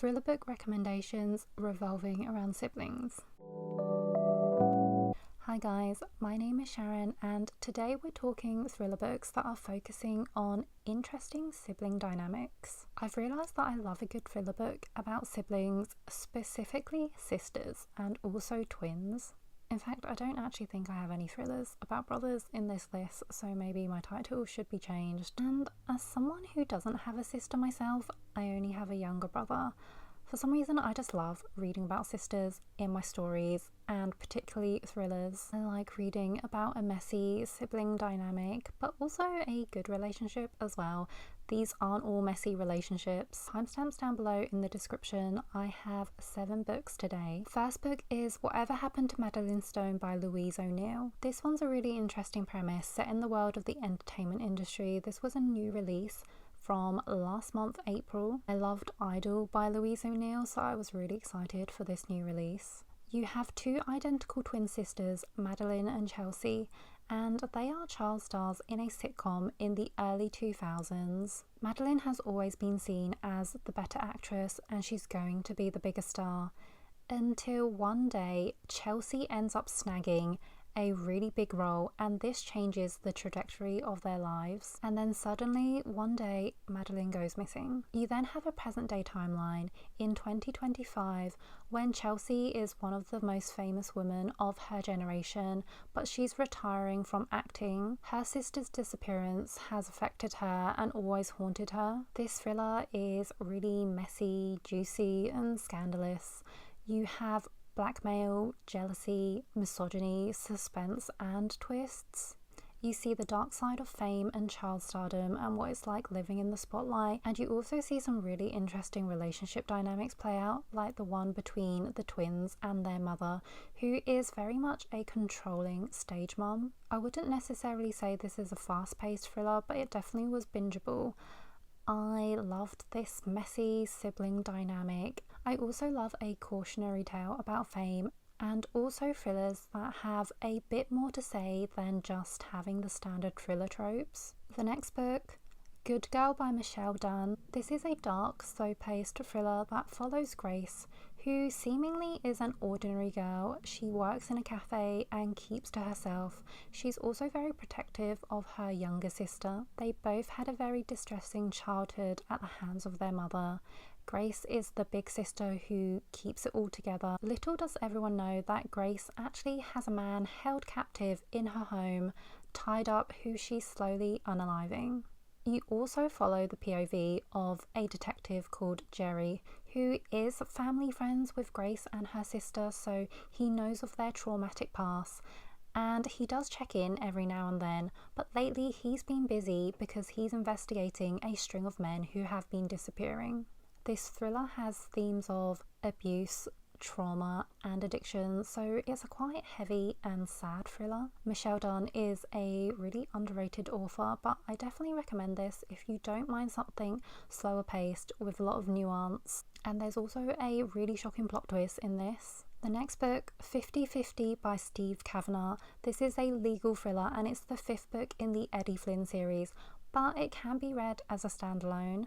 thriller book recommendations revolving around siblings. Hi guys, my name is Sharon and today we're talking thriller books that are focusing on interesting sibling dynamics. I've realised that I love a good thriller book about siblings, specifically sisters and also twins. In fact, I don't actually think I have any thrillers about brothers in this list, so maybe my title should be changed. And as someone who doesn't have a sister myself, I only have a younger brother. For some reason, I just love reading about sisters in my stories, and particularly thrillers. I like reading about a messy sibling dynamic, but also a good relationship as well. These aren't all messy relationships. Timestamps down below in the description. I have 7 books today. First book is Whatever Happened to Madeline Stone by Louise O'Neill. This one's a really interesting premise set in the world of the entertainment industry. This was a new release from last month, April. I loved Idol by Louise O'Neill, so I was really excited for this new release. You have 2 identical twin sisters, Madeline and Chelsea, and they are child stars in a sitcom in the early 2000s. Madeline has always been seen as the better actress and she's going to be the bigger star, until one day Chelsea ends up snagging a really big role and this changes the trajectory of their lives. And then suddenly one day Madeline goes missing. You then have a present day timeline in 2025 when Chelsea is one of the most famous women of her generation, but she's retiring from acting. Her sister's disappearance has affected her and always haunted her. This thriller is really messy, juicy and scandalous. You have blackmail, jealousy, misogyny, suspense and twists. You see the dark side of fame and child stardom and what it's like living in the spotlight, and you also see some really interesting relationship dynamics play out, like the one between the twins and their mother, who is very much a controlling stage mom. I wouldn't necessarily say this is a fast-paced thriller, but it definitely was bingeable. I loved this messy sibling dynamic. I also love a cautionary tale about fame and also thrillers that have a bit more to say than just having the standard thriller tropes. The next book, Good Girl by Dunne. This is a dark, slow-paced thriller that follows Grace, who seemingly is an ordinary girl. She works in a cafe and keeps to herself. She's also very protective of her younger sister. They both had a very distressing childhood at the hands of their mother. Grace is the big sister who keeps it all together. Little does everyone know that Grace actually has a man held captive in her home, tied up, who she's slowly unaliving. You also follow the POV of a detective called Jerry, who is family friends with Grace and her sister, so he knows of their traumatic past. And he does check in every now and then, but lately he's been busy because he's investigating a string of men who have been disappearing. This thriller has themes of abuse, trauma and addiction, so it's a quite heavy and sad thriller. Dunne is a really underrated author, but I definitely recommend this if you don't mind something slower paced with a lot of nuance. And there's also a really shocking plot twist in this. The next book, 50/50 by Cavanagh. This is a legal thriller and it's the 5th book in the Eddie Flynn series, but it can be read as a standalone.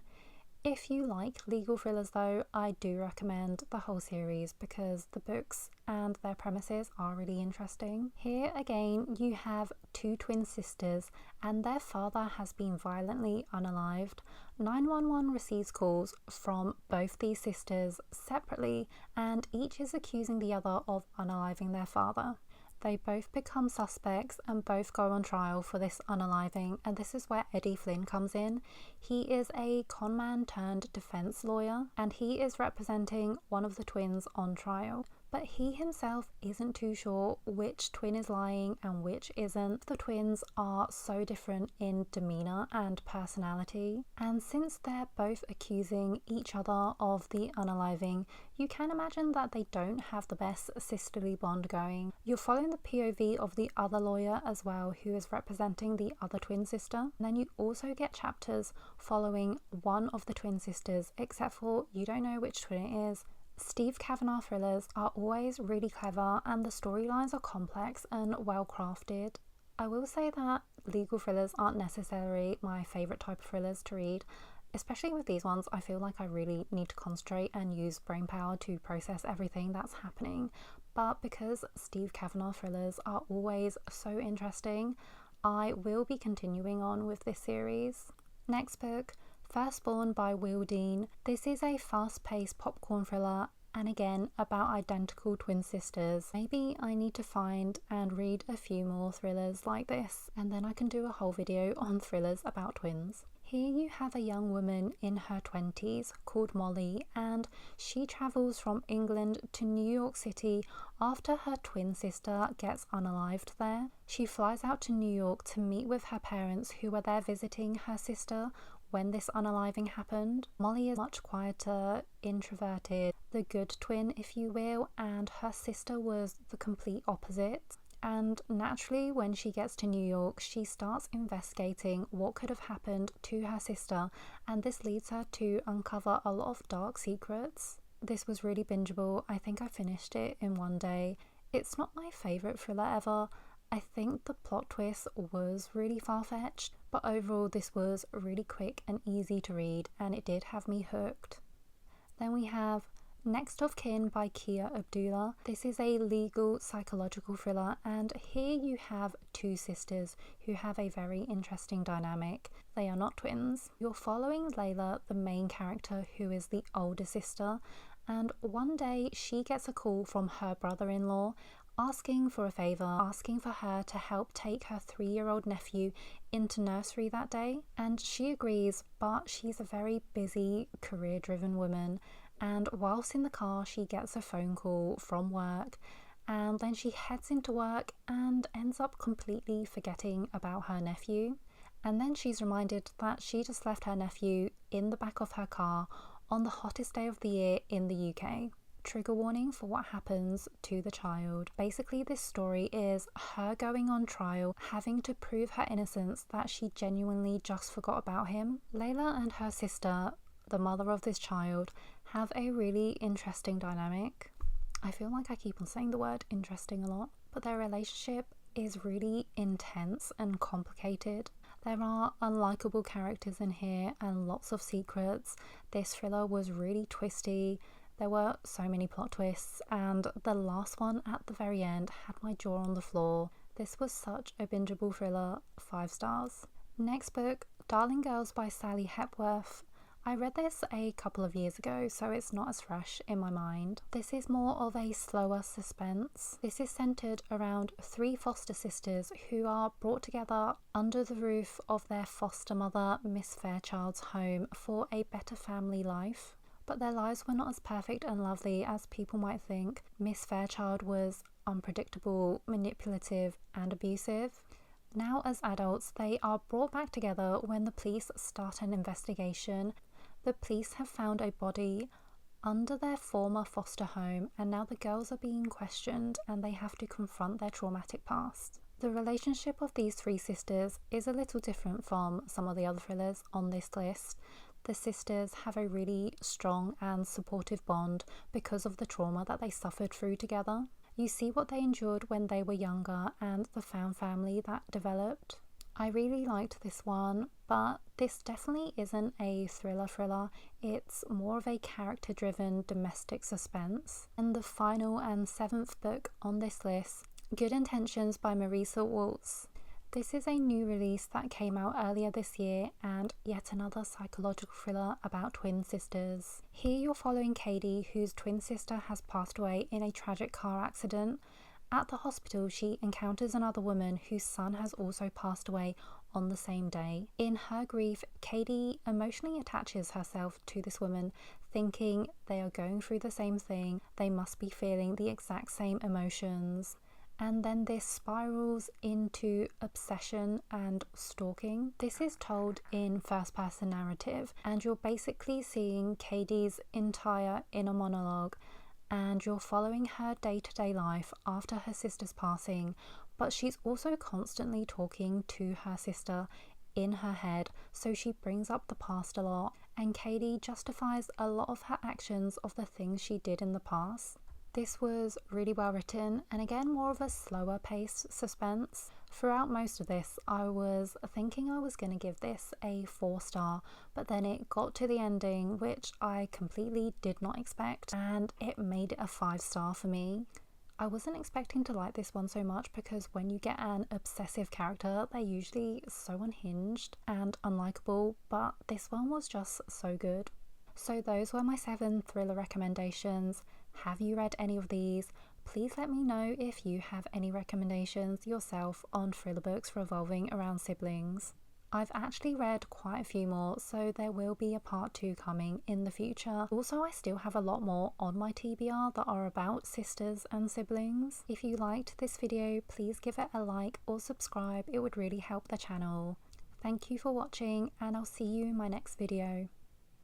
If you like legal thrillers though, I do recommend the whole series because the books and their premises are really interesting. Here again you have 2 twin sisters and their father has been violently unalived. 911 receives calls from both these sisters separately and each is accusing the other of unaliving their father. They both become suspects and both go on trial for this unaliving, and this is where Eddie Flynn comes in. He is a conman turned defense lawyer and he is representing one of the twins on trial. But he himself isn't too sure which twin is lying and which isn't. The twins are so different in demeanour and personality, and since they're both accusing each other of the unaliving, you can imagine that they don't have the best sisterly bond going. You're following the POV of the other lawyer as well, who is representing the other twin sister. And then you also get chapters following one of the twin sisters, except for you don't know which twin it is. Cavanagh thrillers are always really clever and the storylines are complex and well crafted. I will say that legal thrillers aren't necessarily my favourite type of thrillers to read, Especially with these ones, I feel like I really need to concentrate and use brain power to process everything that's happening. But because Steve Cavanagh thrillers are always so interesting, I will be continuing on with this series. Next book, Firstborn by Will Dean. This is a fast-paced popcorn thriller, and again about identical twin sisters. Maybe I need to find and read a few more thrillers like this, and then I can do a whole video on thrillers about twins. Here you have a young woman in her 20s called Molly, and she travels from England to New York City after her twin sister gets unalived there. She flies out to New York to meet with her parents who were there visiting her sister when this unaliving happened. Molly is much quieter, introverted, the good twin if you will, and her sister was the complete opposite. And naturally, when she gets to New York, she starts investigating what could have happened to her sister, and this leads her to uncover a lot of dark secrets. This was really bingeable. I think I finished it in one day. It's not my favourite thriller ever. I think the plot twist was really far-fetched, but overall this was really quick and easy to read, and it did have me hooked. Then we have Next of Kin by Kia Abdullah. This is a legal psychological thriller, and here you have two sisters who have a very interesting dynamic. They are not twins. You're following Layla, the main character, who is the older sister, and one day she gets a call from her brother-in-law asking for a favour, asking for her to help take her 3-year-old nephew into nursery that day. And she agrees, but she's a very busy, career-driven woman. And whilst in the car, she gets a phone call from work, and then she heads into work and ends up completely forgetting about her nephew. And then she's reminded that she just left her nephew in the back of her car on the hottest day of the year in the UK. Trigger warning for what happens to the child. Basically, this story is her going on trial, having to prove her innocence, that she genuinely just forgot about him. Layla and her sister, the mother of this child, have a really interesting dynamic. I feel like I keep on saying the word interesting a lot, but their relationship is really intense and complicated. There are unlikable characters in here and lots of secrets. This thriller was really twisty. There were so many plot twists, and the last one at the very end had my jaw on the floor. This was such a bingeable thriller, 5 stars. Next book, Darling Girls by Sally Hepworth. I read this a couple of years ago, so it's not as fresh in my mind. This is more of a slower suspense. This is centred around 3 foster sisters who are brought together under the roof of their foster mother, Miss Fairchild's home, for a better family life. But their lives were not as perfect and lovely as people might think. Miss Fairchild was unpredictable, manipulative, and abusive. Now, as adults, they are brought back together when the police start an investigation. The police have found a body under their former foster home, and now the girls are being questioned and they have to confront their traumatic past. The relationship of these 3 sisters is a little different from some of the other thrillers on this list. The sisters have a really strong and supportive bond because of the trauma that they suffered through together. You see what they endured when they were younger and the found family that developed. I really liked this one, but this definitely isn't a thriller. It's more of a character-driven domestic suspense. And the final and 7th book on this list, Good Intentions by Marisa Walz. This is a new release that came out earlier this year, and yet another psychological thriller about twin sisters. Here you're following Katie, whose twin sister has passed away in a tragic car accident. At the hospital, she encounters another woman whose son has also passed away on the same day. In her grief, Katie emotionally attaches herself to this woman, thinking they are going through the same thing, they must be feeling the exact same emotions. And then this spirals into obsession and stalking. This is told in first-person narrative, and you're basically seeing Katie's entire inner monologue, and you're following her day-to-day life after her sister's passing, but she's also constantly talking to her sister in her head, so she brings up the past a lot, and Katie justifies a lot of her actions of the things she did in the past. This was really well written, and again more of a slower paced suspense, Throughout most of this, I was thinking I was going to give this a 4-star, but then it got to the ending, which I completely did not expect, and it made it a 5-star for me. I wasn't expecting to like this one so much because when you get an obsessive character, they're usually so unhinged and unlikable, but this one was just so good. So those were my 7 thriller recommendations. Have you read any of these? Please let me know if you have any recommendations yourself on thriller books revolving around siblings. I've actually read quite a few more, so there will be a part 2 coming in the future. Also, I still have a lot more on my TBR that are about sisters and siblings. If you liked this video, please give it a like or subscribe, it would really help the channel. Thank you for watching, and I'll see you in my next video.